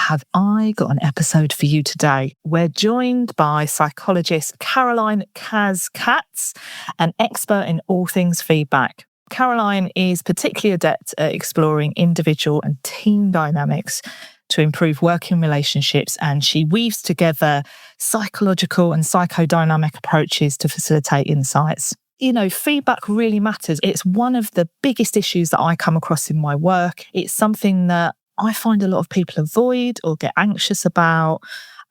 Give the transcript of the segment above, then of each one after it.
have I got an episode for you today. We're joined by psychologist Caroline Katz, an expert in all things feedback. Caroline is particularly adept at exploring individual and team dynamics to improve working relationships, and she weaves together psychological and psychodynamic approaches to facilitate insights. You know, feedback really matters. It's one of the biggest issues that I come across in my work. It's something that I find a lot of people avoid or get anxious about.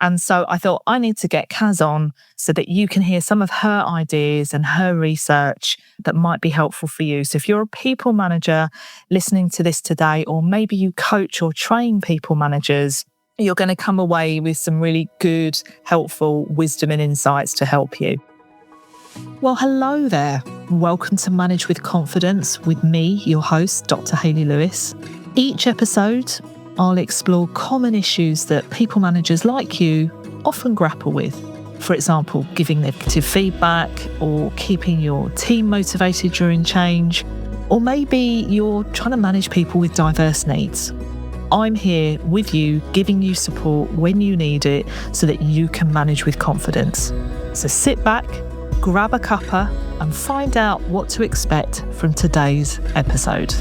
And so I thought I need to get Kaz on so that you can hear some of her ideas and her research that might be helpful for you. So if you're a people manager listening to this today, or maybe you coach or train people managers, you're going to come away with some really good, helpful wisdom and insights to help you. Well, hello there. Welcome to Manage with Confidence with me, your host, Dr. Hayley Lewis. Each episode, I'll explore common issues that people managers like you often grapple with. For example, giving negative feedback or keeping your team motivated during change, or maybe you're trying to manage people with diverse needs. I'm here with you, giving you support when you need it so that you can manage with confidence. So sit back, grab a cuppa and find out what to expect from today's episode.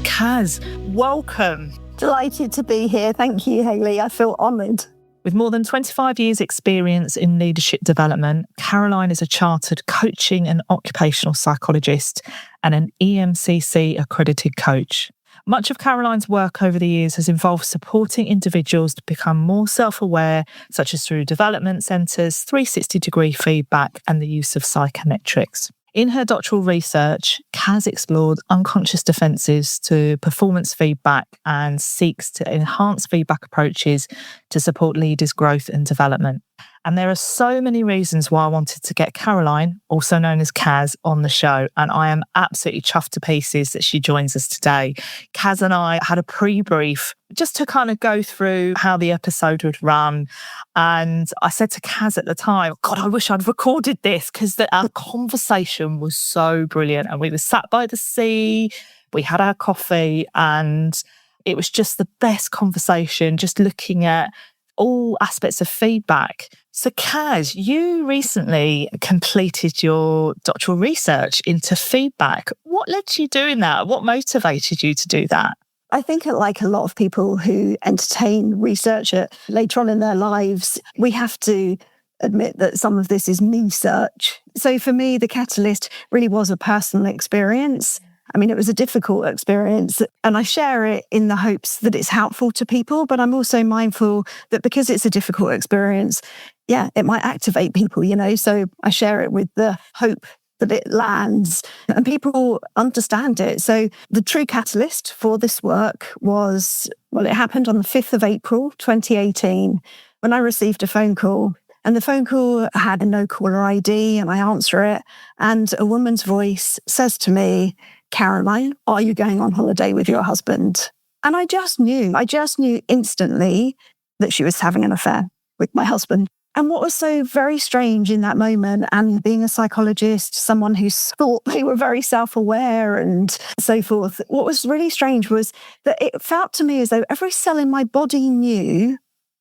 Kaz, welcome. Delighted to be here. Thank you, Hayley. I feel honoured. With more than 25 years' experience in leadership development, Caroline is a chartered coaching and occupational psychologist and an EMCC accredited coach. Much of Caroline's work over the years has involved supporting individuals to become more self-aware, such as through development centres, 360-degree feedback, and the use of psychometrics. In her doctoral research, Kaz explored unconscious defences to performance feedback and seeks to enhance feedback approaches to support leaders' growth and development. And there are so many reasons why I wanted to get Caroline, also known as Kaz, on the show. And I am absolutely chuffed to pieces that she joins us today. Kaz and I had a pre-brief just to kind of go through how the episode would run. And I said to Kaz at the time, God, I wish I'd recorded this because our conversation was so brilliant. And we were sat by the sea, we had our coffee, and it was just the best conversation, just looking at all aspects of feedback. So Kaz, you recently completed your doctoral research into feedback. What led to you doing that? What motivated you to do that? I think like a lot of people who entertain research later on in their lives, we have to admit that some of this is me-search. So for me, the catalyst really was a personal experience. I mean, it was a difficult experience, and I share it in the hopes that it's helpful to people, but I'm also mindful that because it's a difficult experience, it might activate people, so I share it with the hope that it lands and people understand it. So the true catalyst for this work was, it happened on the 5th of April, 2018, when I received a phone call. And the phone call had a no-caller ID, and I answer it, and a woman's voice says to me, Caroline, are you going on holiday with your husband? And I just knew instantly that she was having an affair with my husband. And what was so very strange in that moment, and being a psychologist, someone who thought they were very self-aware and so forth, what was really strange was that it felt to me as though every cell in my body knew,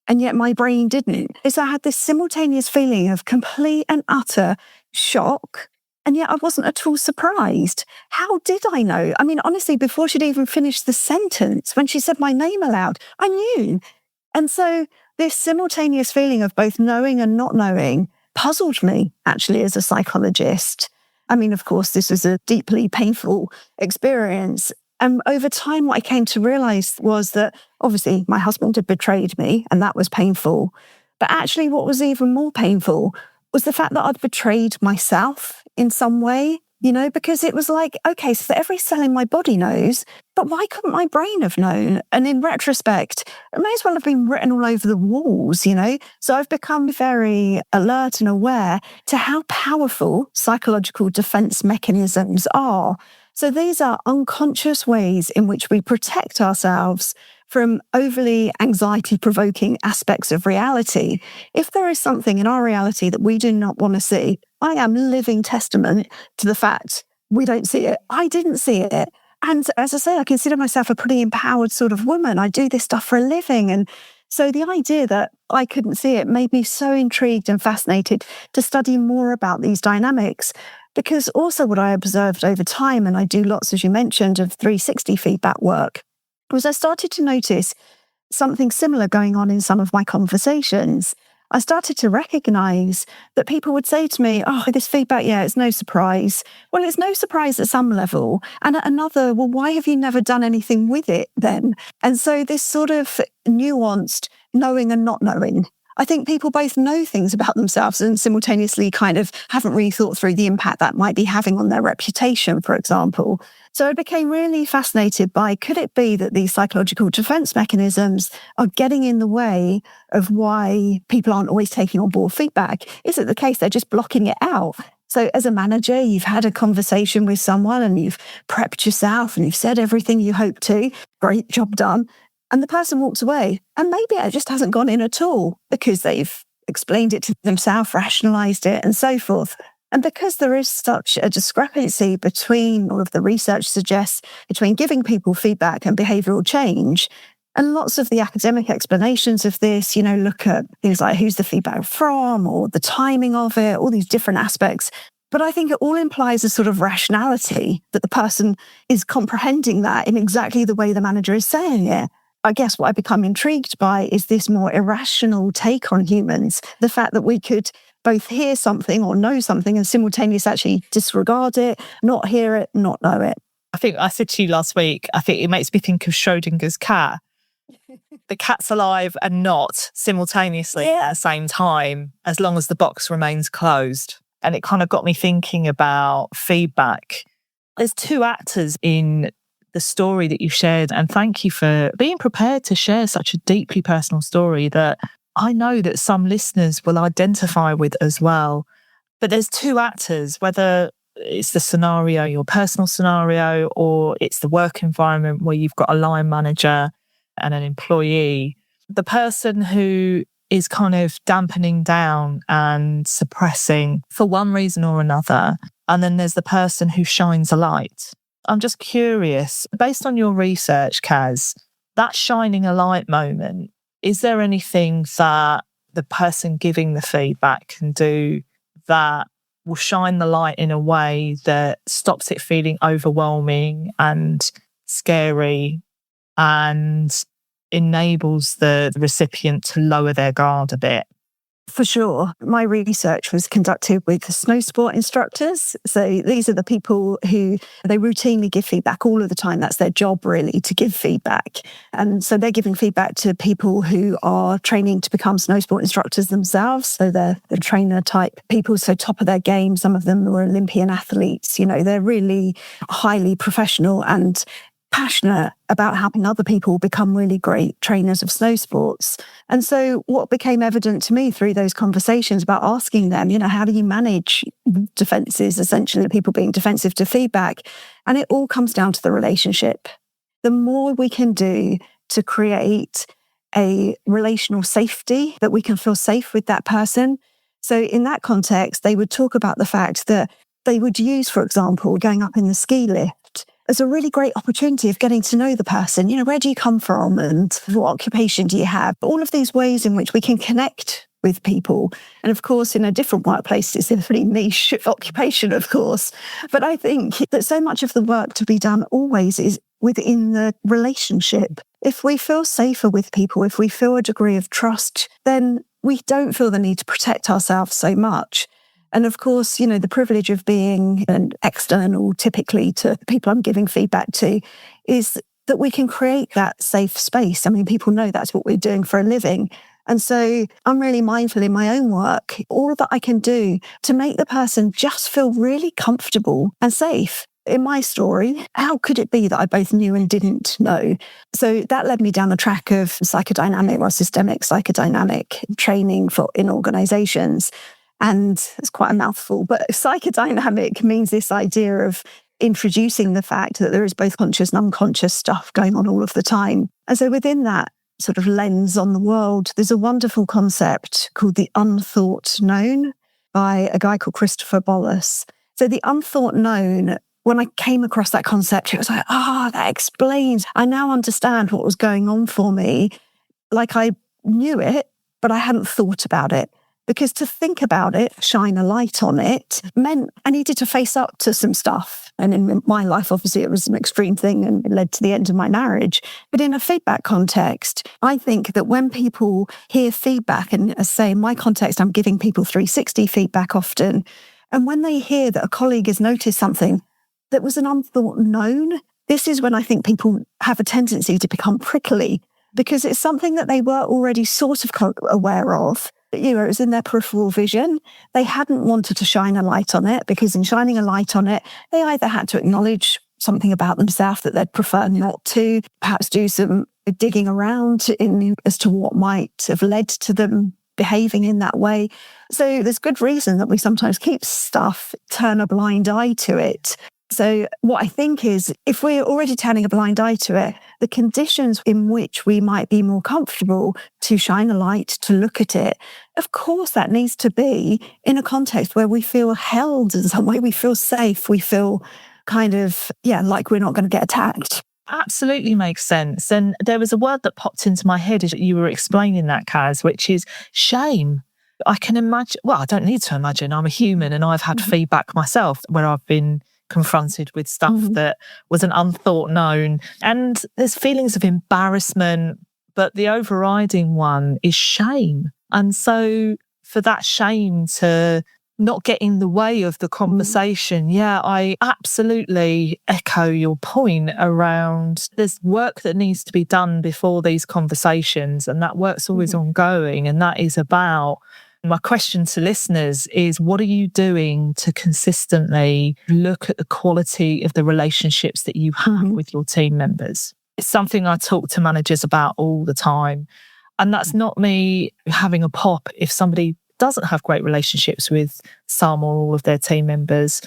and yet my brain didn't. So I had this simultaneous feeling of complete and utter shock. And yet I wasn't at all surprised. How did I know? I mean, honestly, before she'd even finished the sentence, when she said my name aloud, I knew. And so this simultaneous feeling of both knowing and not knowing puzzled me, actually, as a psychologist. I mean, of course, this was a deeply painful experience. And over time, what I came to realize was that obviously my husband had betrayed me, and that was painful. But actually, what was even more painful was the fact that I'd betrayed myself in some way, because it was like, okay, so every cell in my body knows, but why couldn't my brain have known? And in retrospect, it may as well have been written all over the walls, So I've become very alert and aware to how powerful psychological defense mechanisms are. So these are unconscious ways in which we protect ourselves from overly anxiety-provoking aspects of reality. If there is something in our reality that we do not want to see, I am living testament to the fact we don't see it. I didn't see it. And as I say, I consider myself a pretty empowered sort of woman. I do this stuff for a living. And so the idea that I couldn't see it made me so intrigued and fascinated to study more about these dynamics. Because also what I observed over time, and I do lots, as you mentioned, of 360 feedback work, was I started to notice something similar going on in some of my conversations. I started to recognize that people would say to me, oh, this feedback, yeah, it's no surprise. Well, it's no surprise at some level. And at another, well, why have you never done anything with it then? And so this sort of nuanced knowing and not knowing. I think people both know things about themselves and simultaneously kind of haven't really thought through the impact that might be having on their reputation, for example. So I became really fascinated by, could it be that these psychological defense mechanisms are getting in the way of why people aren't always taking on board feedback? Is it the case they're just blocking it out? So as a manager, you've had a conversation with someone and you've prepped yourself and you've said everything you hope to. Great job done. And the person walks away and maybe it just hasn't gone in at all because they've explained it to themselves, rationalized it and so forth. And because there is such a discrepancy between, all of the research suggests, between giving people feedback and behavioral change, and lots of the academic explanations of this, look at things like who's the feedback from or the timing of it, all these different aspects. But I think it all implies a sort of rationality that the person is comprehending that in exactly the way the manager is saying it. I guess what I become intrigued by is this more irrational take on humans, the fact that we could both hear something or know something and simultaneously actually disregard it, not hear it, not know it. I think I said to you last week, I think it makes me think of Schrodinger's cat. The cat's alive and not simultaneously at the same time, as long as the box remains closed. And it kind of got me thinking about feedback. There's two actors in the story that you shared, and thank you for being prepared to share such a deeply personal story that I know that some listeners will identify with as well. But there's two actors, whether it's the scenario, your personal scenario, or it's the work environment where you've got a line manager and an employee. The person who is kind of dampening down and suppressing for one reason or another. And then there's the person who shines a light. I'm just curious, based on your research, Kaz, that shining a light moment, is there anything that the person giving the feedback can do that will shine the light in a way that stops it feeling overwhelming and scary and enables the recipient to lower their guard a bit? For sure. My research was conducted with snow sport instructors. So these are the people who they routinely give feedback all of the time. That's their job, really, to give feedback. And so they're giving feedback to people who are training to become snow sport instructors themselves. So they're the trainer type people, so top of their game. Some of them were Olympian athletes. They're really highly professional and passionate about helping other people become really great trainers of snow sports. And so what became evident to me through those conversations about asking them, how do you manage defenses, essentially people being defensive to feedback? And it all comes down to the relationship. The more we can do to create a relational safety, that we can feel safe with that person. So in that context, they would talk about the fact that they would use, for example, going up in the ski lift as a really great opportunity of getting to know the person. Where do you come from and what occupation do you have? All of these ways in which we can connect with people. And of course, in a different workplace, it's a pretty niche occupation, of course. But I think that so much of the work to be done always is within the relationship. If we feel safer with people, if we feel a degree of trust, then we don't feel the need to protect ourselves so much. And of course, the privilege of being an external, typically to the people I'm giving feedback to, is that we can create that safe space. I mean, people know that's what we're doing for a living. And so I'm really mindful in my own work, all that I can do to make the person just feel really comfortable and safe. In my story, how could it be that I both knew and didn't know? So that led me down the track of psychodynamic or systemic psychodynamic training in organizations. And it's quite a mouthful, but psychodynamic means this idea of introducing the fact that there is both conscious and unconscious stuff going on all of the time. And so within that sort of lens on the world, there's a wonderful concept called the unthought known by a guy called Christopher Bollas. So the unthought known when I came across that concept, it was like, that explains. I now understand what was going on for me. Like I knew it, but I hadn't thought about it. Because to think about it, shine a light on it, meant I needed to face up to some stuff. And in my life, obviously, it was an extreme thing and it led to the end of my marriage. But in a feedback context, I think that when people hear feedback, and as I say, in my context, I'm giving people 360 feedback often. And when they hear that a colleague has noticed something that was an unthought known, this is when I think people have a tendency to become prickly, because it's something that they were already sort of aware of. It was in their peripheral vision. They hadn't wanted to shine a light on it, because in shining a light on it, they either had to acknowledge something about themselves that they'd prefer not to, perhaps do some digging around as to what might have led to them behaving in that way. So there's good reason that we sometimes keep stuff, turn a blind eye to it. So what I think is, if we're already turning a blind eye to it, the conditions in which we might be more comfortable to shine a light, to look at it, of course that needs to be in a context where we feel held in some way, we feel safe, we feel kind of, like we're not going to get attacked. Absolutely makes sense. And there was a word that popped into my head as you were explaining that, Kaz, which is shame. I can imagine, I don't need to imagine, I'm a human and I've had feedback myself where I've been confronted with stuff that was an unthought known. And there's feelings of embarrassment, but the overriding one is shame. And so for that shame to not get in the way of the conversation, I absolutely echo your point around there's work that needs to be done before these conversations, and that work's always ongoing. And that is about, my question to listeners is, what are you doing to consistently look at the quality of the relationships that you have with your team members? It's something I talk to managers about all the time. And that's not me having a pop if somebody doesn't have great relationships with some or all of their team members.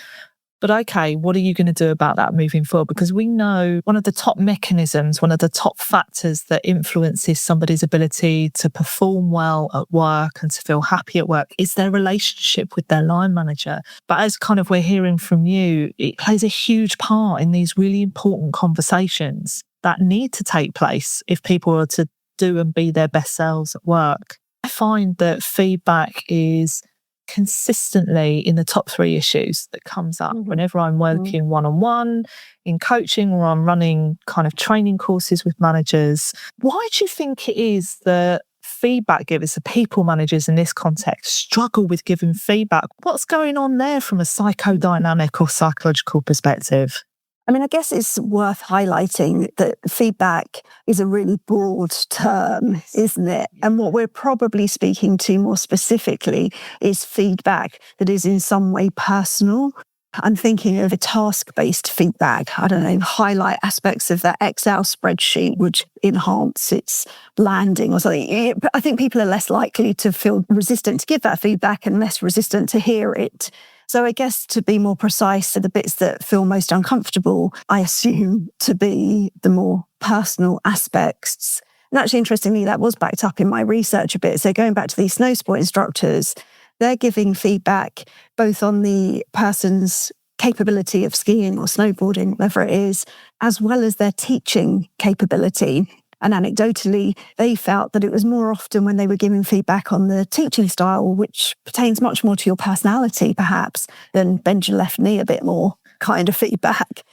But okay, what are you going to do about that moving forward? Because we know one of the top mechanisms, one of the top factors that influences somebody's ability to perform well at work and to feel happy at work is their relationship with their line manager. But as kind of we're hearing from you, it plays a huge part in these really important conversations that need to take place if people are to do and be their best selves at work. I find that feedback is consistently in the top 3 issues that comes up whenever I'm working one-on-one, in coaching, or I'm running kind of training courses with managers. Why do you think it is that feedback givers, the people managers in this context, struggle with giving feedback? What's going on there from a psychodynamic or psychological perspective? I mean, I guess it's worth highlighting that feedback is a really broad term, isn't it? And what we're probably speaking to more specifically is feedback that is in some way personal. I'm thinking of a task-based feedback. I don't know, highlight aspects of that Excel spreadsheet which enhance its landing or something. I think people are less likely to feel resistant to give that feedback and less resistant to hear it. So I guess, to be more precise, the bits that feel most uncomfortable, I assume to be the more personal aspects. And actually, interestingly, that was backed up in my research a bit. So going back to these snow sport instructors, they're giving feedback both on the person's capability of skiing or snowboarding, whatever it is, as well as their teaching capability. And anecdotally, they felt that it was more often when they were giving feedback on the teaching style, which pertains much more to your personality, perhaps, than bend your left knee a bit more kind of feedback.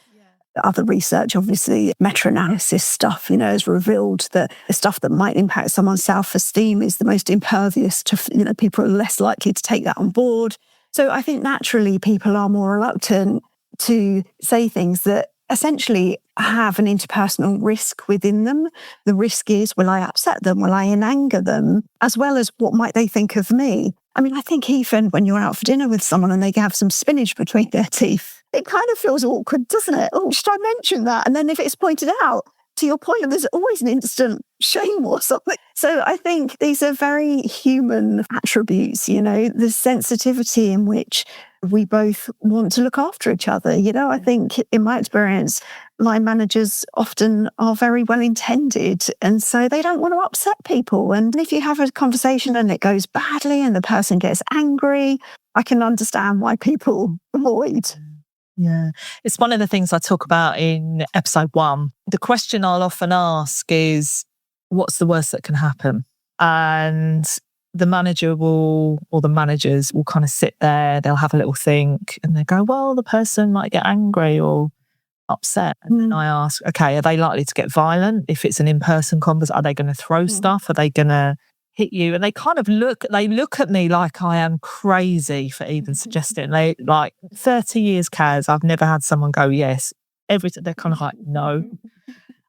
Other research, obviously, meta-analysis stuff, has revealed that the stuff that might impact someone's self-esteem is the most impervious to, people are less likely to take that on board. So I think naturally people are more reluctant to say things that essentially have an interpersonal risk within them. The risk is, will I upset them? Will I anger them? As well as, what might they think of me? I mean, I think even when you're out for dinner with someone and they have some spinach between their teeth, it kind of feels awkward, doesn't it? Oh, should I mention that? And then if it's pointed out, to your point, there's always an instant shame or something. So I think these are very human attributes, the sensitivity in which we both want to look after each other. I think in my experience, line managers often are very well intended, and so they don't want to upset people. And if you have a conversation and it goes badly and the person gets angry, I can understand why people avoid. Yeah. It's one of the things I talk about in episode 1. The question I'll often ask is, what's the worst that can happen? And the manager or the managers will kind of sit there, they'll have a little think and they go, well, the person might get angry or upset. And then I ask, okay, are they likely to get violent? If it's an in-person conversation, are they going to throw stuff? Are they going to hit you? And they kind of look at me like I am crazy for even suggesting. They like 30 years, Kaz, I've never had someone go, yes. They're kind of like, no.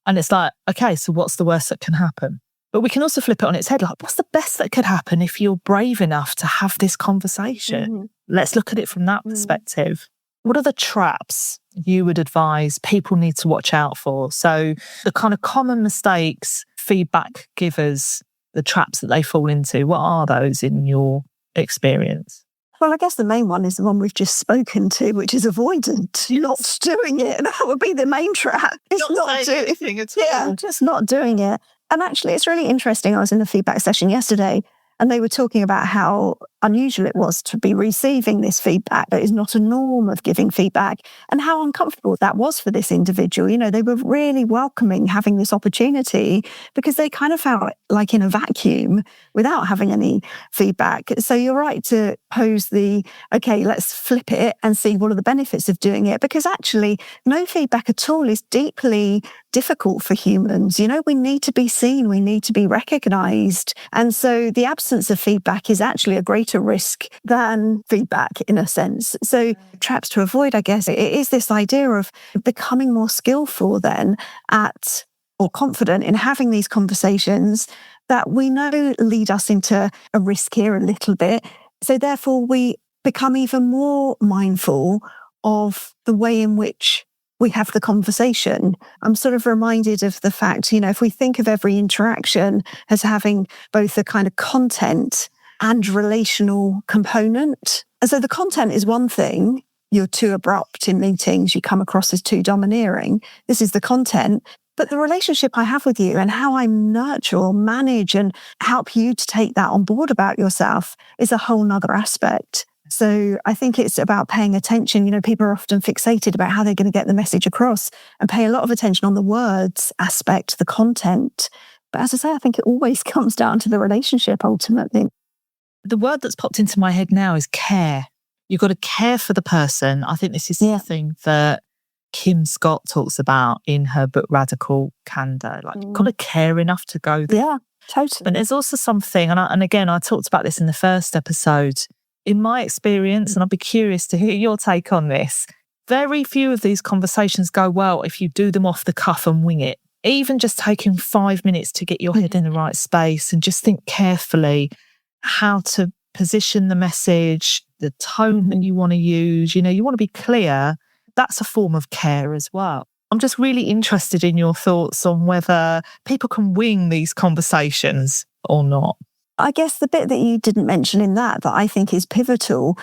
And it's like, okay, so what's the worst that can happen? But we can also flip it on its head. Like, what's the best that could happen if you're brave enough to have this conversation? Let's look at it from that perspective. What are the traps you would advise people need to watch out for? So the kind of common mistakes feedback givers, the traps that they fall into, what are those in your experience? Well, I guess the main one is the one we've just spoken to, which is avoidant, not doing it. And that would be the main trap. It's not doing anything at all. Yeah, just not doing it. And actually, it's really interesting. I was in a feedback session yesterday and they were talking about how unusual it was to be receiving this feedback. That is not a norm of giving feedback and how uncomfortable that was for this individual. You know, they were really welcoming having this opportunity because they kind of felt like in a vacuum without having any feedback. So you're right to pose okay, let's flip it and see what are the benefits of doing it, because actually no feedback at all is deeply difficult for humans. You know, we need to be seen, we need to be recognized. And so the absence of feedback is actually a greater risk than feedback in a sense. So traps to avoid, I guess, it is this idea of becoming more skillful then at or confident in having these conversations that we know lead us into a risk here a little bit. So therefore we become even more mindful of the way in which we have the conversation. I'm sort of reminded of the fact, you know, if we think of every interaction as having both a kind of content and relational component. And so the content is one thing. You're too abrupt in meetings. You come across as too domineering. This is the content. But the relationship I have with you and how I nurture or manage and help you to take that on board about yourself is a whole nother aspect. So I think it's about paying attention. You know, people are often fixated about how they're going to get the message across and pay a lot of attention on the words aspect, the content. But as I say, I think it always comes down to the relationship ultimately. The word that's popped into my head now is care. You've got to care for the person. I think this is something that Kim Scott talks about in her book Radical Candor. Like, you've got to care enough to go there. Yeah, totally. But there's also something, and again, I talked about this in the first episode. In my experience, and I'd be curious to hear your take on this, very few of these conversations go well if you do them off the cuff and wing it. Even just taking 5 minutes to get your head in the right space and just think carefully how to position the message, the tone that you want to use. You know, you want to be clear. That's a form of care as well. I'm just really interested in your thoughts on whether people can wing these conversations or not. I guess the bit that you didn't mention in that I think is pivotal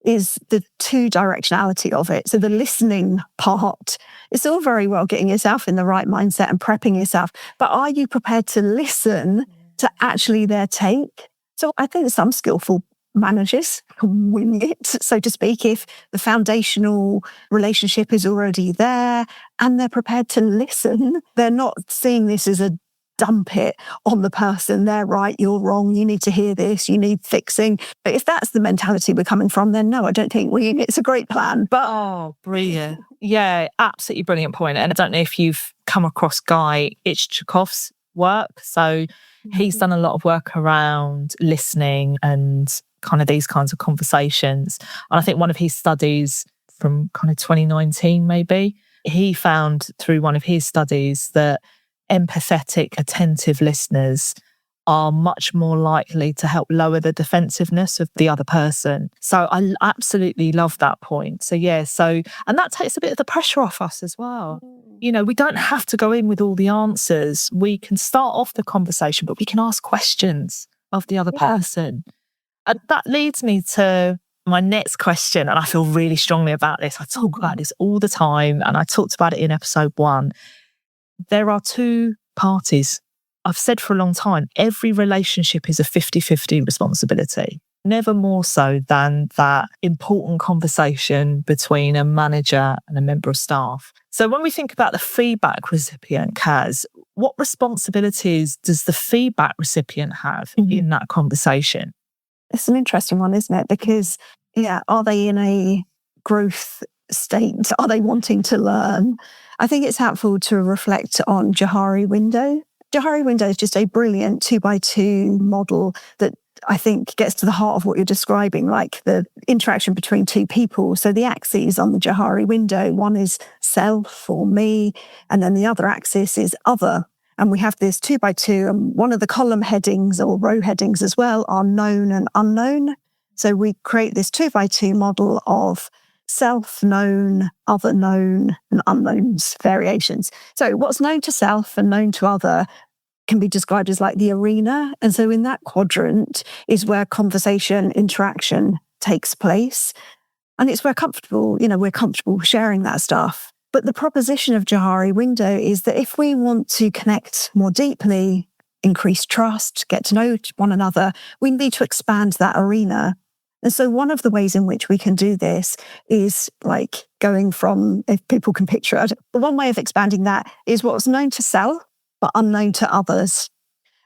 is the two-directionality of it. So the listening part, it's all very well getting yourself in the right mindset and prepping yourself, but are you prepared to listen to actually their take? So I think some skillful managers can wing it, so to speak, if the foundational relationship is already there and they're prepared to listen. They're not seeing this as a dump it on the person. They're right, you're wrong, you need to hear this, you need fixing. But if that's the mentality we're coming from, then no, I don't think it's a great plan. But brilliant. Yeah, absolutely brilliant point. And I don't know if you've come across Guy Ichchakov's work. So he's done a lot of work around listening and kind of these kinds of conversations. And I think one of his studies from kind of 2019, maybe, he found through one of his studies that empathetic, attentive listeners are much more likely to help lower the defensiveness of the other person. So I absolutely love that point. So yeah, and that takes a bit of the pressure off us as well. You know, we don't have to go in with all the answers. We can start off the conversation, but we can ask questions of the other person. And that leads me to my next question, and I feel really strongly about this. I talk about this all the time, and I talked about it in episode 1. There are two parties. I've said for a long time, every relationship is a 50-50 responsibility. never more so than that important conversation between a manager and a member of staff. So when we think about the feedback recipient, Kaz, what responsibilities does the feedback recipient have in that conversation? It's an interesting one, isn't it? Because, are they in a growth state? Are they wanting to learn? I think it's helpful to reflect on Johari window. Johari window is just a brilliant 2x2 model that I think gets to the heart of what you're describing, like the interaction between two people. So the axes on the Johari window, one is self or me, and then the other axis is other. And we have this 2x2, and one of the column headings or row headings as well are known and unknown. So we create this 2x2 model of self, known, other known, and unknowns variations. So what's known to self and known to other can be described as like the arena. And so in that quadrant is where conversation, interaction takes place. And it's where we're comfortable sharing that stuff. But the proposition of Johari window is that if we want to connect more deeply, increase trust, get to know one another, we need to expand that arena. And so one of the ways in which we can do this is like going from, if people can picture it, but one way of expanding that is what's known to self, but unknown to others.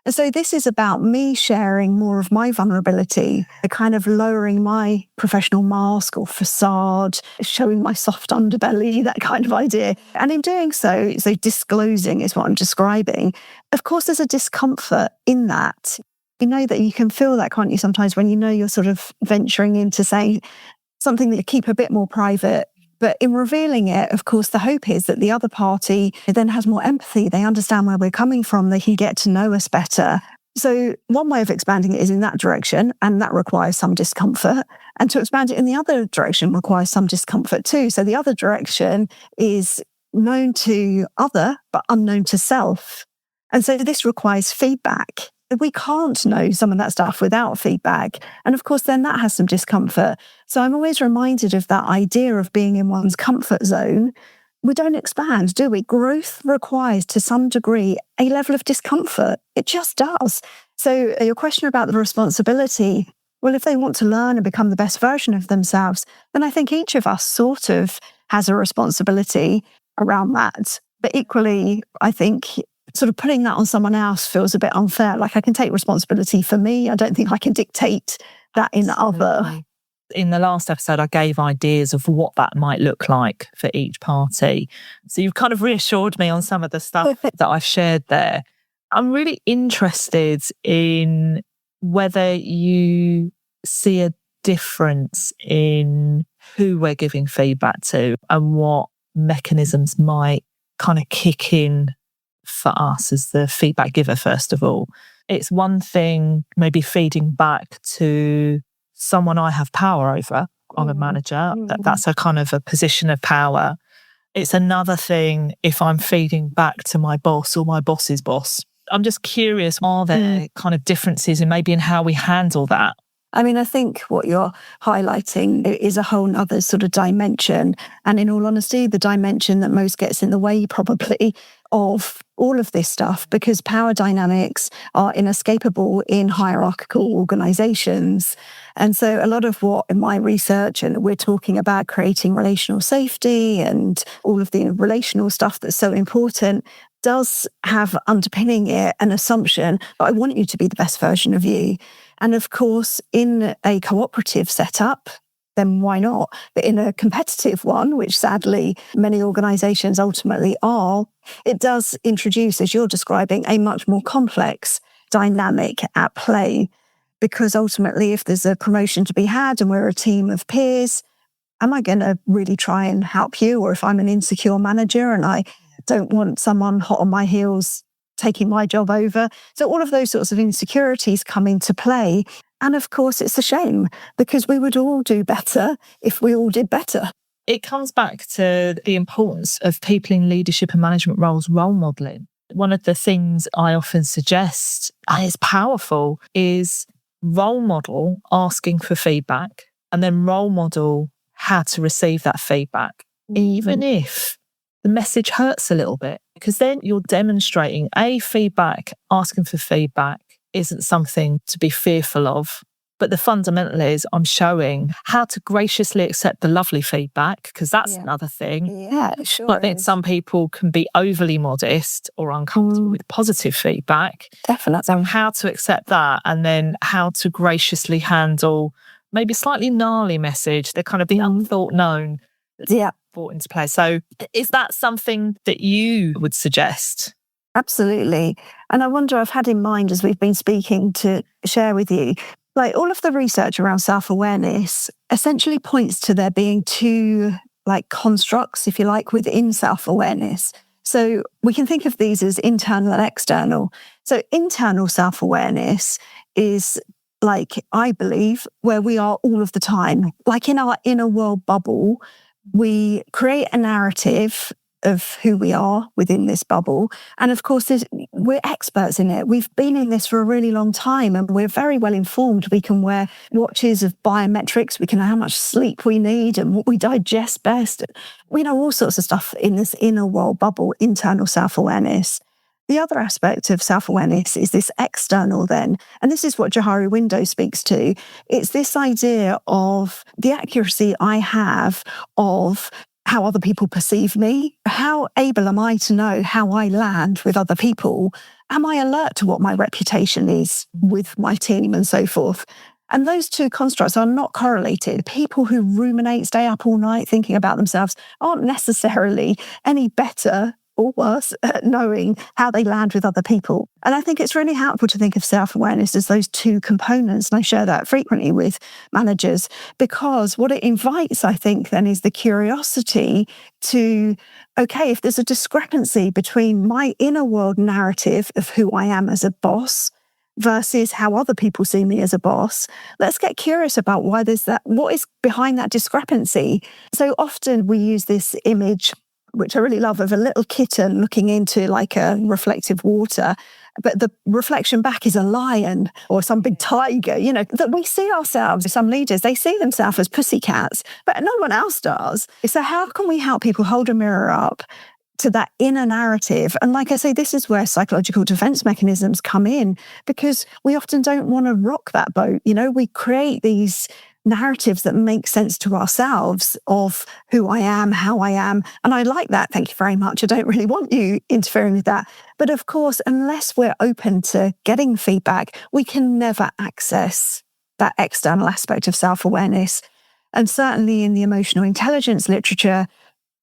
And so this is about me sharing more of my vulnerability, kind of lowering my professional mask or facade, showing my soft underbelly, that kind of idea. And in doing so disclosing is what I'm describing. Of course, there's a discomfort in that. You know that you can feel that, can't you, sometimes when you know you're sort of venturing into saying something that you keep a bit more private. But in revealing it, of course, the hope is that the other party then has more empathy. They understand where we're coming from. They can get to know us better. So one way of expanding it is in that direction, and that requires some discomfort. And to expand it in the other direction requires some discomfort too. So the other direction is known to other, but unknown to self. And so this requires feedback. We can't know some of that stuff without feedback. And of course, then that has some discomfort. So I'm always reminded of that idea of being in one's comfort zone. We don't expand, do we? Growth requires, to some degree, a level of discomfort. It just does. So your question about the responsibility, well, if they want to learn and become the best version of themselves, then I think each of us sort of has a responsibility around that. But equally, I think sort of putting that on someone else feels a bit unfair. Like I can take responsibility for me. I don't think I can dictate that in other. In the last episode, I gave ideas of what that might look like for each party. So you've kind of reassured me on some of the stuff that I've shared there. I'm really interested in whether you see a difference in who we're giving feedback to and what mechanisms might kind of kick in for us as the feedback giver, first of all. It's one thing maybe feeding back to someone I have power over. I'm a manager. That's a kind of a position of power. It's another thing if I'm feeding back to my boss or my boss's boss. I'm just curious, are there kind of differences in maybe in how we handle that? I mean, I think what you're highlighting is a whole other sort of dimension. And in all honesty, the dimension that most gets in the way probably of all of this stuff, because power dynamics are inescapable in hierarchical organizations. And so a lot of what in my research, and we're talking about creating relational safety and all of the relational stuff that's so important, does have underpinning it an assumption that I want you to be the best version of you. And of course, in a cooperative setup, then why not? But in a competitive one, which sadly many organisations ultimately are, it does introduce, as you're describing, a much more complex dynamic at play. Because ultimately, if there's a promotion to be had and we're a team of peers, am I going to really try and help you? Or if I'm an insecure manager and I don't want someone hot on my heels taking my job over. So all of those sorts of insecurities come into play. And of course, it's a shame because we would all do better if we all did better. It comes back to the importance of people in leadership and management roles role modelling. One of the things I often suggest, and it's powerful, is role model asking for feedback and then role model how to receive that feedback, even if the message hurts a little bit, because then you're demonstrating feedback, asking for feedback isn't something to be fearful of, But the fundamental is I'm showing how to graciously accept the lovely feedback, because that's another thing. Yeah, sure. I think some people can be overly modest or uncomfortable with positive feedback. Definitely. So how to accept that, and then how to graciously handle maybe a slightly gnarly message, the kind of the unthought known that's brought into play. So is that something that you would suggest? Absolutely. And I wonder, I've had in mind as we've been speaking to share with you, like all of the research around self-awareness essentially points to there being two like constructs, if you like, within self-awareness. So we can think of these as internal and external. So internal self-awareness is like, I believe, where we are all of the time, like in our inner world bubble, we create a narrative of who we are within this bubble. And of course, we're experts in it. We've been in this for a really long time and we're very well informed. We can wear watches of biometrics. We can know how much sleep we need and what we digest best. We know all sorts of stuff in this inner world bubble, internal self-awareness. The other aspect of self-awareness is this external then. And this is what Johari Window speaks to. It's this idea of the accuracy I have of how other people perceive me. How able am I to know how I land with other people? Am I alert to what my reputation is with my team and so forth? And those two constructs are not correlated. People who ruminate, stay up all night thinking about themselves aren't necessarily any better or worse at knowing how they land with other people. And I think it's really helpful to think of self-awareness as those two components. And I share that frequently with managers, because what it invites, I think, then is the curiosity to, okay, if there's a discrepancy between my inner world narrative of who I am as a boss versus how other people see me as a boss, let's get curious about why there's that, what is behind that discrepancy. So often we use this image, which I really love, of a little kitten looking into like a reflective water, but the reflection back is a lion or some big tiger, you know, that we see ourselves. Some leaders, they see themselves as pussycats, but no one else does. So how can we help people hold a mirror up to that inner narrative? And like I say, this is where psychological defense mechanisms come in, because we often don't want to rock that boat. You know, we create these narratives that make sense to ourselves of who I am, how I am. And I like that. Thank you very much. I don't really want you interfering with that. But of course, unless we're open to getting feedback, we can never access that external aspect of self-awareness. And certainly in the emotional intelligence literature,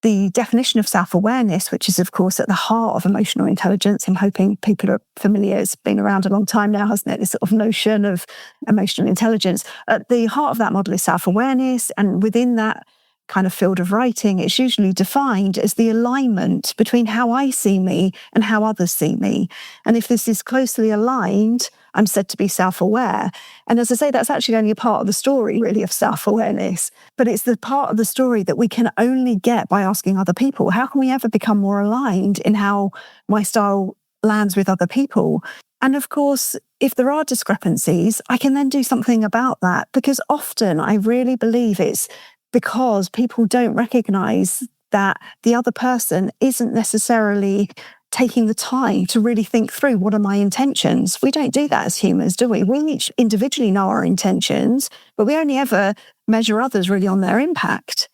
the definition of self-awareness, which is, of course, at the heart of emotional intelligence, I'm hoping people are familiar. It's been around a long time now, hasn't it? This sort of notion of emotional intelligence. At the heart of that model is self-awareness. And within that kind of field of writing, it's usually defined as the alignment between how I see me and how others see me. And if this is closely aligned, I'm said to be self-aware. And as I say, that's actually only a part of the story, really, of self-awareness. But it's the part of the story that we can only get by asking other people. How can we ever become more aligned in how my style lands with other people? And of course, if there are discrepancies, I can then do something about that, because often I really believe it's because people don't recognize that the other person isn't necessarily taking the time to really think through, what are my intentions? We don't do that as humans, do we? We each individually know our intentions, but we only ever measure others really on their impact.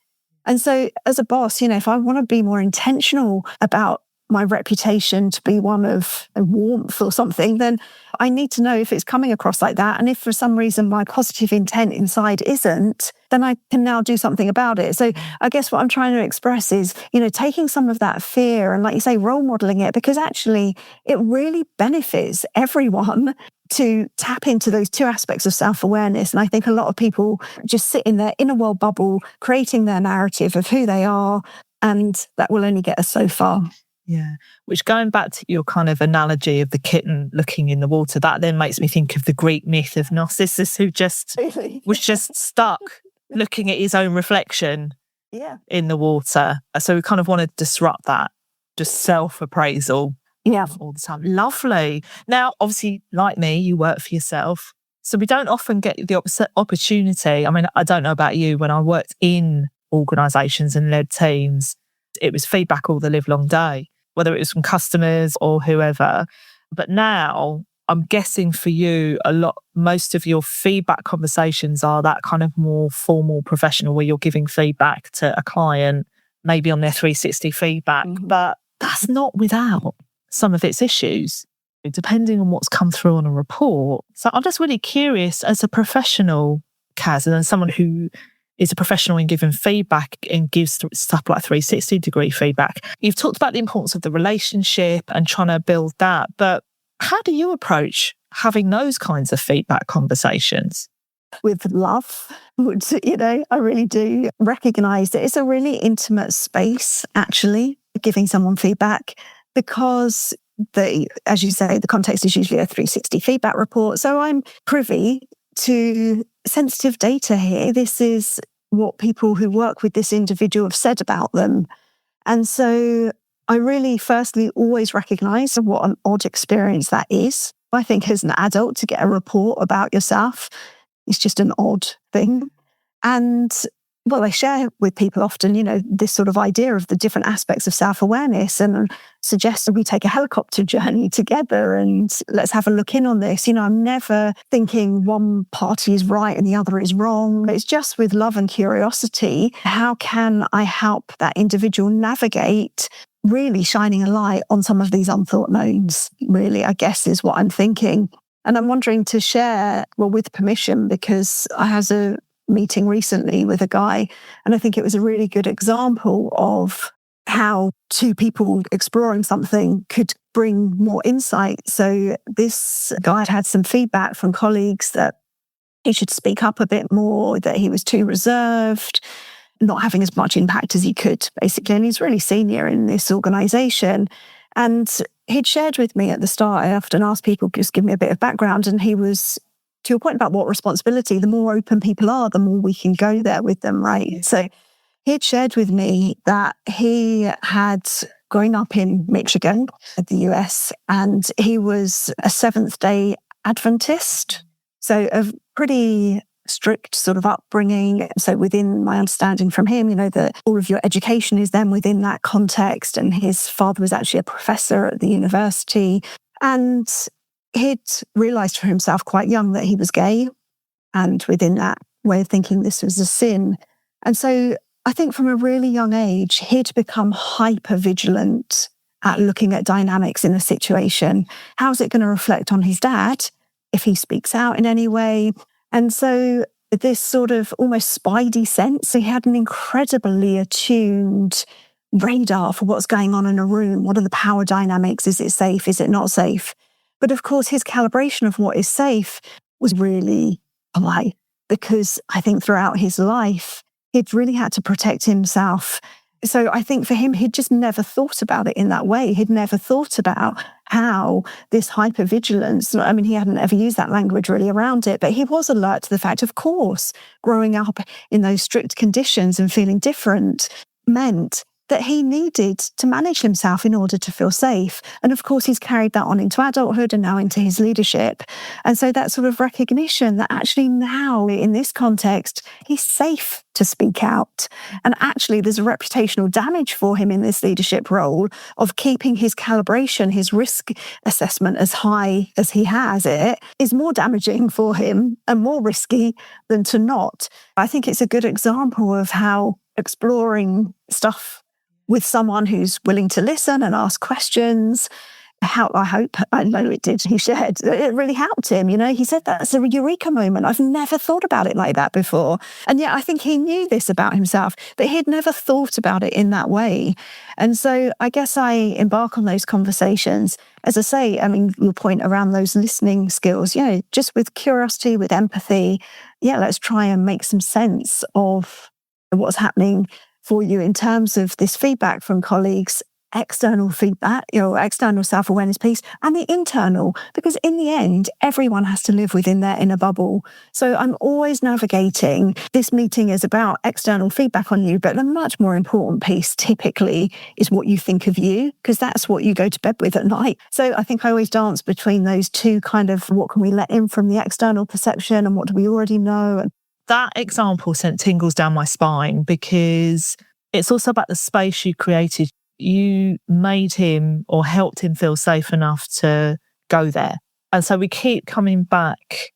And so as a boss, you know, if I want to be more intentional about my reputation to be one of warmth or something, then I need to know if it's coming across like that. And if for some reason my positive intent inside isn't, then I can now do something about it. So I guess what I'm trying to express is, you know, taking some of that fear and, like you say, role modeling it, because actually it really benefits everyone to tap into those two aspects of self-awareness. And I think a lot of people just sit in their inner world bubble, creating their narrative of who they are, and that will only get us so far. Yeah, which, going back to your kind of analogy of the kitten looking in the water, that then makes me think of the Greek myth of Narcissus, who just was just stuck looking at his own reflection in the water. So we kind of want to disrupt that, just self-appraisal all the time. Lovely. Now, obviously, like me, you work for yourself. So we don't often get the opportunity. I mean, I don't know about you, when I worked in organisations and led teams, it was feedback all the live long day, whether it was from customers or whoever. But now I'm guessing for you, most of your feedback conversations are that kind of more formal, professional, where you're giving feedback to a client, maybe on their 360 feedback, but that's not without some of its issues, depending on what's come through on a report. So I'm just really curious, as a professional, Kaz, and someone who is a professional in giving feedback and gives stuff like 360-degree feedback. You've talked about the importance of the relationship and trying to build that, but how do you approach having those kinds of feedback conversations? With love, I really do recognise that it's a really intimate space, actually, giving someone feedback, because as you say, the context is usually a 360 feedback report. So I'm privy to sensitive data here. This is what people who work with this individual have said about them. And so I really, firstly, always recognise what an odd experience that is. I think as an adult, to get a report about yourself is just an odd thing. And I share with people often, this sort of idea of the different aspects of self-awareness, and suggest that we take a helicopter journey together and let's have a look in on this. I'm never thinking one party is right and the other is wrong. It's just with love and curiosity, how can I help that individual navigate really shining a light on some of these unthought knowns, really, I guess, is what I'm thinking. And I'm wondering to share, with permission, because I had a meeting recently with a guy, and I think it was a really good example of how two people exploring something could bring more insight. So this guy had some feedback from colleagues that he should speak up a bit more, that he was too reserved, not having as much impact as he could, basically. And he's really senior in this organisation. And he'd shared with me at the start, I often ask people, just give me a bit of background, and he was, to your point about what responsibility, the more open people are, the more we can go there with them, right? Yeah. So he'd shared with me that he had grown up in Michigan, the US, and he was a Seventh-day Adventist. So a pretty strict sort of upbringing. So within my understanding from him, that all of your education is then within that context. And his father was actually a professor at the university. And he'd realised for himself quite young that he was gay. And within that way of thinking, this was a sin. And so I think from a really young age, he'd become hyper vigilant at looking at dynamics in a situation. How's it going to reflect on his dad if he speaks out in any way? And so this sort of almost spidey sense, he had an incredibly attuned radar for what's going on in a room. What are the power dynamics? Is it safe? Is it not safe? But of course, his calibration of what is safe was really high, because I think throughout his life, he'd really had to protect himself. So I think for him, he'd just never thought about it in that way. He'd never thought about how this hypervigilance, he hadn't ever used that language really around it, but he was alert to the fact, of course, growing up in those strict conditions and feeling different meant that he needed to manage himself in order to feel safe. And of course, he's carried that on into adulthood and now into his leadership. And so that sort of recognition that actually now in this context, he's safe to speak out. And actually there's a reputational damage for him in this leadership role of keeping his calibration, his risk assessment as high as he has it, is more damaging for him and more risky than to not. I think it's a good example of how exploring stuff with someone who's willing to listen and ask questions, I know it did. He shared, it really helped him. He said that's a eureka moment. I've never thought about it like that before. And yet I think he knew this about himself, but he'd never thought about it in that way. And so I guess I embark on those conversations. As I say, your point around those listening skills, just with curiosity, with empathy, let's try and make some sense of what's happening for you in terms of this feedback from colleagues, external feedback, external self-awareness piece, and the internal, because in the end, everyone has to live within their inner bubble. So I'm always navigating. This meeting is about external feedback on you, but the much more important piece typically is what you think of you, because that's what you go to bed with at night. So I think I always dance between those two kind of, what can we let in from the external perception and what do we already know? That example sent tingles down my spine, because it's also about the space you created. You made him or helped him feel safe enough to go there. And so we keep coming back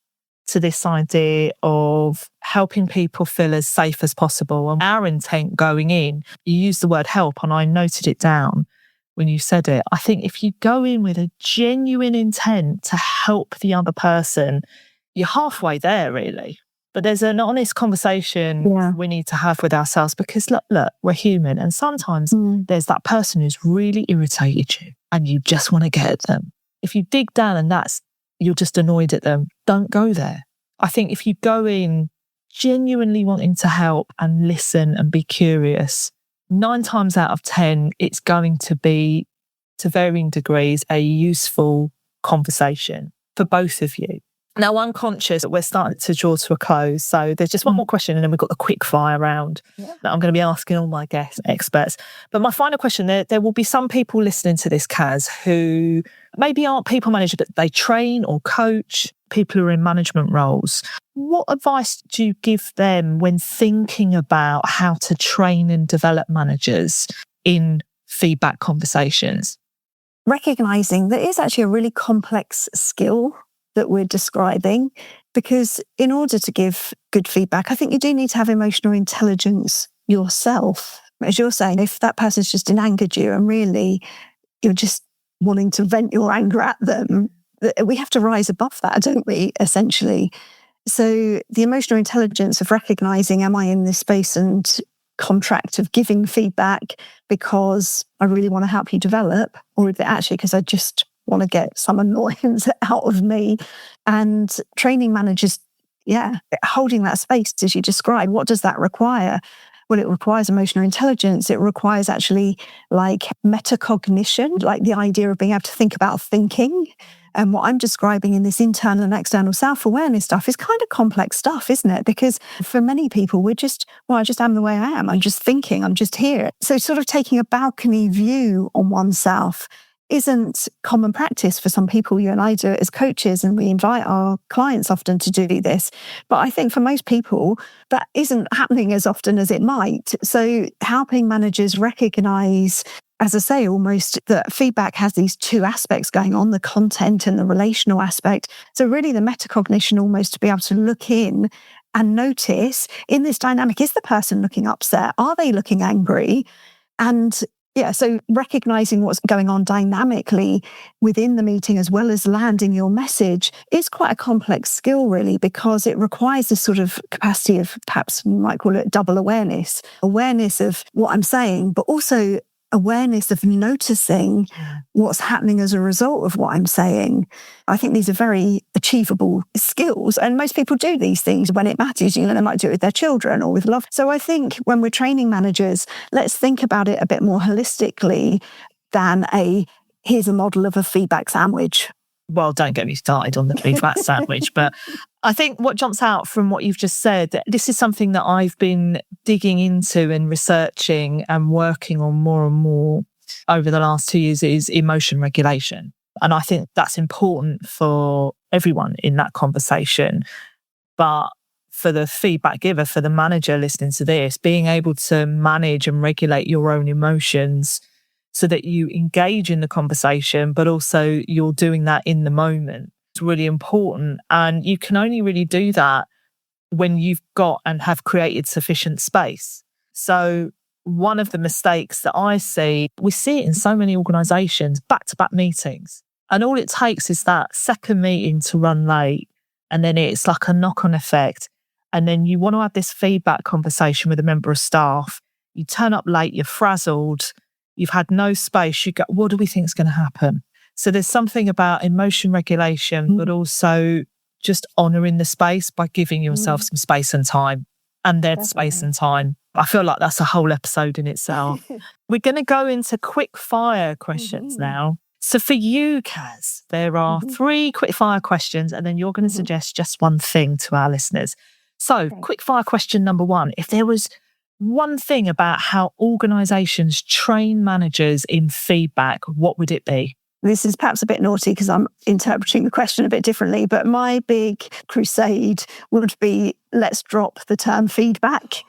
to this idea of helping people feel as safe as possible. And our intent going in, you used the word help, and I noted it down when you said it. I think if you go in with a genuine intent to help the other person, you're halfway there, really. But there's an honest conversation we need to have with ourselves, because look, we're human. And sometimes there's that person who's really irritated you and you just want to get at them. If you dig down and you're just annoyed at them, don't go there. I think if you go in genuinely wanting to help and listen and be curious, 9 times out of 10, it's going to be, to varying degrees, a useful conversation for both of you. Now, unconscious, we're starting to draw to a close. So there's just one more question, and then we've got the quick fire round that I'm going to be asking all my guest experts. But my final question, there will be some people listening to this, Kaz, who maybe aren't people managers, but they train or coach people who are in management roles. What advice do you give them when thinking about how to train and develop managers in feedback conversations? Recognizing that it's actually a really complex skill that we're describing, because in order to give good feedback, I think you do need to have emotional intelligence yourself. As you're saying, if that person's just angered you and really you're just wanting to vent your anger at them, we have to rise above that, don't we, essentially? So the emotional intelligence of recognizing, am I in this space and contract of giving feedback because I really want to help you develop, or is it actually because I just want to get some annoyance out of me? And training managers, holding that space as you described, what does that require? Well, it requires emotional intelligence. It requires actually like metacognition, like the idea of being able to think about thinking. And what I'm describing in this internal and external self-awareness stuff is kind of complex stuff, isn't it? Because for many people, I just am the way I am. I'm just thinking, I'm just here. So sort of taking a balcony view on oneself isn't common practice for some people. You and I do it as coaches, and we invite our clients often to do this. But I think for most people, that isn't happening as often as it might. So helping managers recognize, as I say, almost that feedback has these two aspects going on, the content and the relational aspect. So really the metacognition, almost to be able to look in and notice in this dynamic, is the person looking upset? Are they looking angry? And so recognizing what's going on dynamically within the meeting, as well as landing your message, is quite a complex skill, really, because it requires a sort of capacity of, perhaps you might call it, double awareness of what I'm saying, but also awareness of noticing what's happening as a result of what I'm saying. I think these are very achievable skills, and most people do these things when it matters. They might do it with their children or with love. So I think when we're training managers, let's think about it a bit more holistically than here's a model of a feedback sandwich. Well, don't get me started on the feedback sandwich, but I think what jumps out from what you've just said, this is something that I've been digging into and researching and working on more and more over the last 2 years, is emotion regulation. And I think that's important for everyone in that conversation. But for the feedback giver, for the manager listening to this, being able to manage and regulate your own emotions so that you engage in the conversation, but also you're doing that in the moment. It's really important. And you can only really do that when you've got and have created sufficient space. So one of the mistakes that I see, we see it in so many organisations, back-to-back meetings. And all it takes is that second meeting to run late. And then it's like a knock-on effect. And then you want to have this feedback conversation with a member of staff. You turn up late, you're frazzled, you've had no space. You go, what do we think is going to happen? So there's something about emotion regulation, but also just honouring the space by giving yourself some space and time, and then space and time. I feel like that's a whole episode in itself. We're going to go into quick fire questions now. So for you, Kaz, there are 3 quick fire questions, and then you're going to suggest just one thing to our listeners. So quick fire question number 1, if there was one thing about how organisations train managers in feedback, what would it be? This is perhaps a bit naughty because I'm interpreting the question a bit differently, but my big crusade would be, let's drop the term feedback.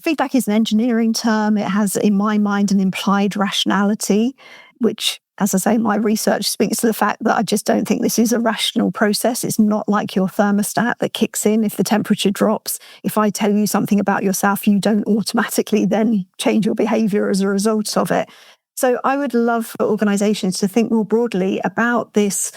Feedback is an engineering term. It has, in my mind, an implied rationality, which As I say, my research speaks to the fact that I just don't think this is a rational process. It's not like your thermostat that kicks in if the temperature drops. If I tell you something about yourself, you don't automatically then change your behaviour as a result of it. So I would love for organisations to think more broadly about this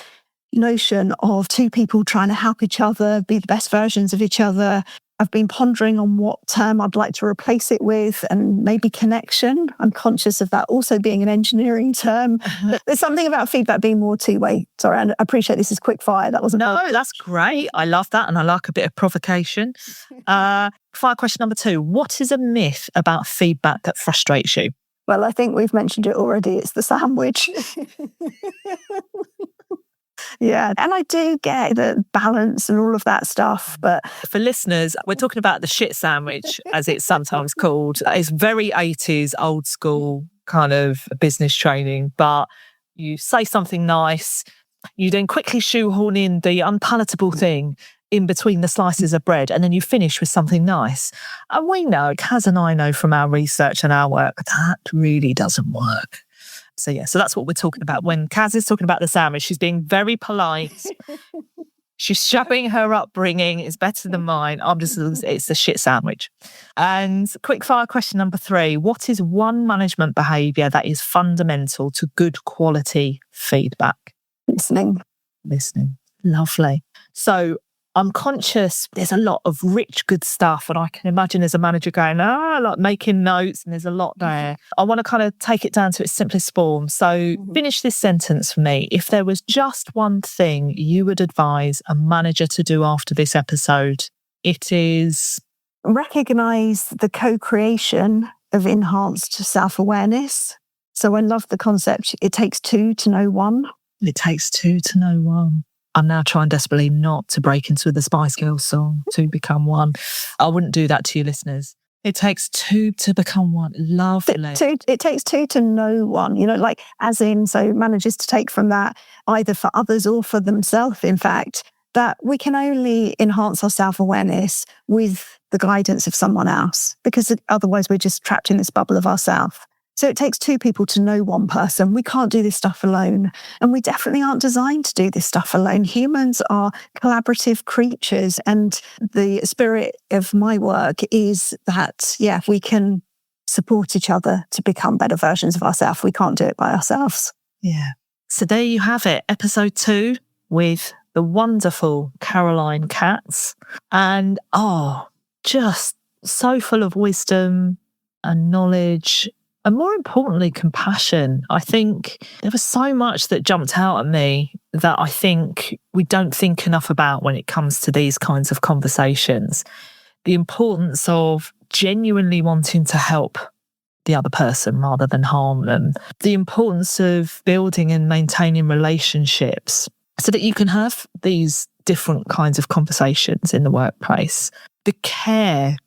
notion of two people trying to help each other be the best versions of each other. I've been pondering on what term I'd like to replace it with, and maybe connection. I'm conscious of that also being an engineering term. But there's something about feedback being more two-way. Sorry, I appreciate this is quick fire. That wasn't... No, that's great. I love that, and I like a bit of provocation. Fire question number 2. What is a myth about feedback that frustrates you? Well, I think we've mentioned it already. It's the sandwich. Yeah, and I do get the balance and all of that stuff, but... For listeners, we're talking about the shit sandwich, as it's sometimes called. It's very 80s, old school kind of business training, but you say something nice, you then quickly shoehorn in the unpalatable thing in between the slices of bread, and then you finish with something nice. And we know, Kaz and I know from our research and our work, that really doesn't work. So that's what we're talking about. When Kaz is talking about the sandwich, she's being very polite. She's shoving her upbringing is better than mine. It's the shit sandwich. And quick fire question number 3. What is one management behaviour that is fundamental to good quality feedback? Listening. Lovely. So I'm conscious there's a lot of rich, good stuff, and I can imagine as a manager going, like making notes, and there's a lot there. I want to kind of take it down to its simplest form. So finish this sentence for me. If there was just one thing you would advise a manager to do after this episode, it is... recognise the co-creation of enhanced self-awareness. So I love the concept, it takes 2 to know 1. It takes 2 to know 1. I'm now trying desperately not to break into the Spice Girls song, 2 become 1. I wouldn't do that to you listeners. It takes 2 to become 1. Lovely. It takes 2 to know 1, like as in, so managers to take from that, either for others or for themselves, in fact, that we can only enhance our self-awareness with the guidance of someone else, because otherwise we're just trapped in this bubble of ourselves. So it takes 2 people to know 1 person. We can't do this stuff alone. And we definitely aren't designed to do this stuff alone. Humans are collaborative creatures. And the spirit of my work is that, we can support each other to become better versions of ourselves. We can't do it by ourselves. Yeah. So there you have it. Episode 2 with the wonderful Caroline Katz. And, just so full of wisdom and knowledge, and more importantly, compassion. I think there was so much that jumped out at me that I think we don't think enough about when it comes to these kinds of conversations. The importance of genuinely wanting to help the other person rather than harm them. The importance of building and maintaining relationships so that you can have these different kinds of conversations in the workplace. The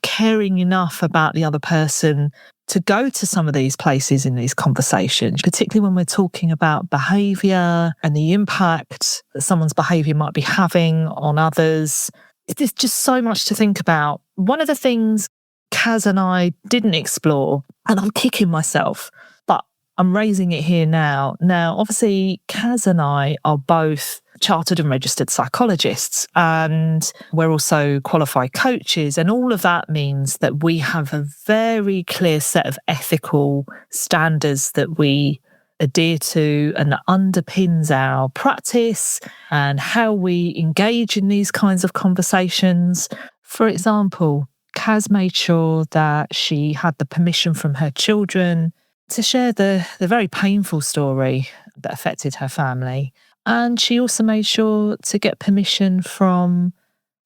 caring enough about the other person to go to some of these places in these conversations, particularly when we're talking about behaviour and the impact that someone's behaviour might be having on others. There's just so much to think about. One of the things Kaz and I didn't explore, and I'm kicking myself, but I'm raising it here now. Now, obviously, Kaz and I are both chartered and registered psychologists, and we're also qualified coaches, and all of that means that we have a very clear set of ethical standards that we adhere to and that underpins our practice and how we engage in these kinds of conversations. For example, Kaz made sure that she had the permission from her children to share the very painful story that affected her family. And she also made sure to get permission from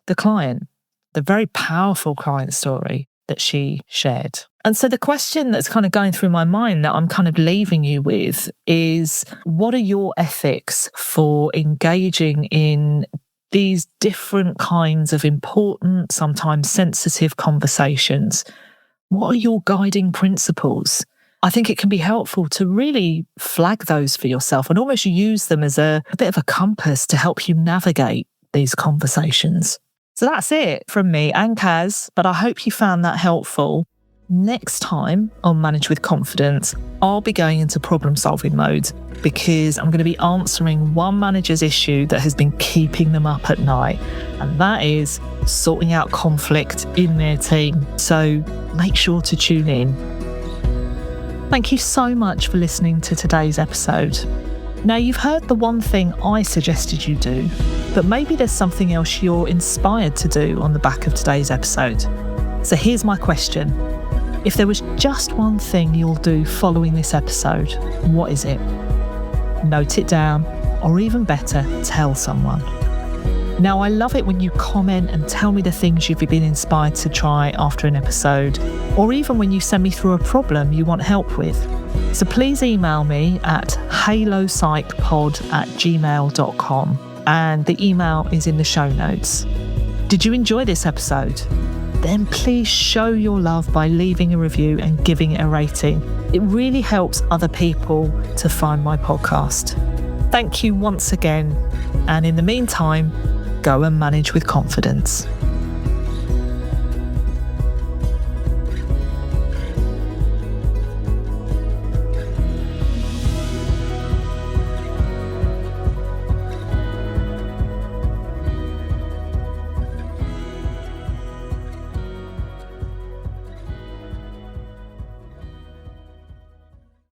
the client, the very powerful client story that she shared. And so the question that's kind of going through my mind that I'm kind of leaving you with is, what are your ethics for engaging in these different kinds of important, sometimes sensitive conversations? What are your guiding principles? I think it can be helpful to really flag those for yourself and almost use them as a bit of a compass to help you navigate these conversations. So that's it from me and Kaz, but I hope you found that helpful. Next time on Manage with Confidence, I'll be going into problem solving mode because I'm going to be answering one manager's issue that has been keeping them up at night, and that is sorting out conflict in their team. So make sure to tune in. Thank you so much for listening to today's episode. Now, you've heard the one thing I suggested you do, but maybe there's something else you're inspired to do on the back of today's episode. So here's my question. If there was just one thing you'll do following this episode, what is it? Note it down, or even better, tell someone. Now, I love it when you comment and tell me the things you've been inspired to try after an episode, or even when you send me through a problem you want help with. So please email me at halopsychpod@gmail.com, and the email is in the show notes. Did you enjoy this episode? Then please show your love by leaving a review and giving it a rating. It really helps other people to find my podcast. Thank you once again, and in the meantime, go and manage with confidence.